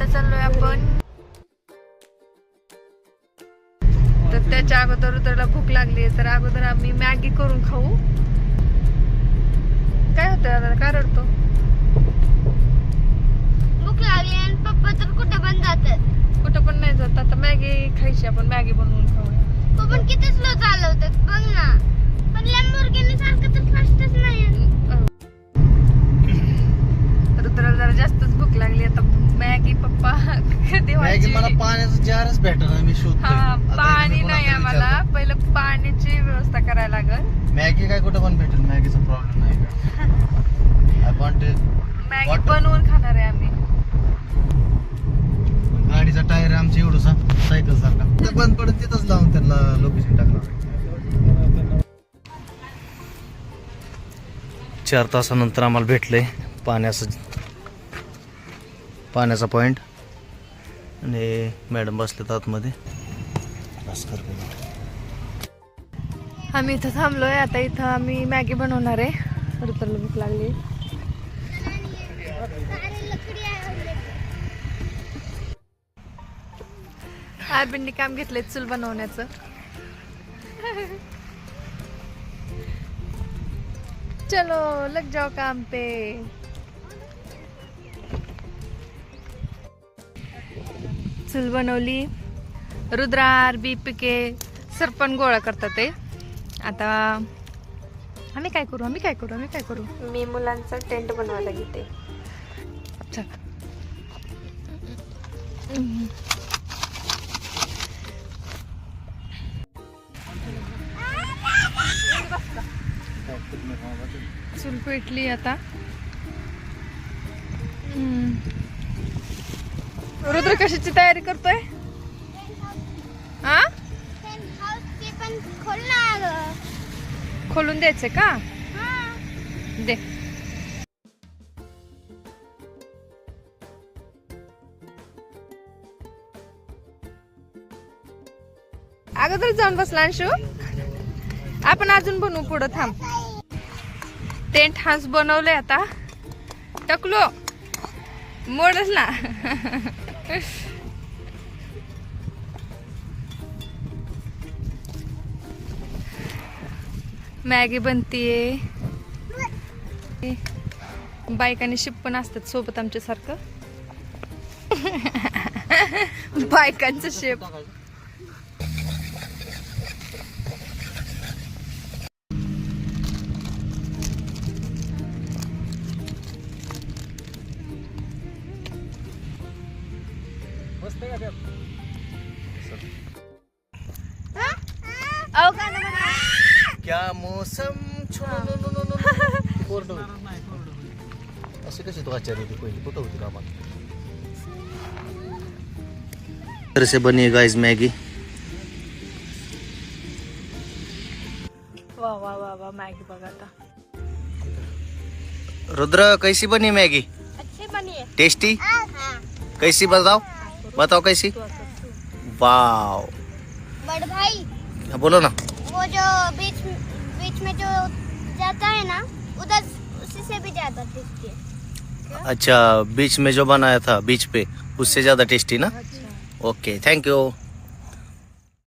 आता चाललोय आपण. तर त्याच्या अगोदर उतरला भूक लागली तर अगोदर आम्ही मॅगी करून खाऊ. काय होतं काय रडतो? भूक लागली आणि पप्पा तर कुठे पण जातात. कुठं पण नाही जात. आता मॅगी खायची, आपण मॅगी बनवून खाऊया. पण किती स्लो चालवतात बघ ना. पण लॅम्बोर्गिनी सारखं तर फास्टच नाही. रुद्राला जरा जास्तच भूक लागली. आता मॅगी पप्पा कधी मॅगी मला पाण्याचं जारच भेटणार मी शोधतोय. हा, पाणी नाही आम्हाला. पहिलं पाण्याची व्यवस्था करायला लागल. मॅगी काय कुठं पण भेटेल, मॅगीचा प्रॉब्लेम नाही का. आय वॉन्टेड मॅगी बनवून खाणार आहे आम्ही. गाडीचा टायर आमच्या एवढसा सायकल सारखा बंद पडत तिथंच लावून त्यांना लोकेशन टाकणार. 4 तासानंतर आम्हाला भेटलंय पाण्याचा पॉइंट. आणि मॅडम बसलेत आतमध्ये. आम्ही इथं थांबलोय. आता इथं आम्ही मॅगी बनवणार आहे. रुद्राला भूक लागली. आरबींनी काम घेतलंय चूल बनवण्याचं. चलो लग जाओ काम पे. चूल बनवली. रुद्रा आरबी पिके सरपण गोळा करतात ते. आता आम्ही काय करू? मी मुलांचा टेंट बनवायला घेते. चला. चूल पेटली आता. रुद्र कशाची तयारी करतोय? खोलून द्यायचंय का? दे. अगोदर जाऊन बसला अंशू. आपण अजून बनवू पुढं. थांब. टेंट हाऊस बनवलंय आता. टकलो मोडच ना. मॅगी बनतीये. बाईक आणि शिप पण असतात सोबत आमच्या सारखं. बायकांचं शेप. क्या मौसम असे कसे तो आचार्य होते पहिले कुठं होती कामात. तर से बनी है गाइस मैगी. वाह वाह वाह वाह मैगी बघा आता. रुद्र कैसी बनी मैगी? अच्छी बनी है. टेस्टी. कैसी बताओ कैसी. वाव. बड़ भाई बोलो ना. वो जो बीच में जो जाता है ना उधर उसी से भी ज्यादा टेस्टी है. अच्छा बीच में जो बनाया था बीच पे उससे ज्यादा टेस्टी ना. Okay thank you.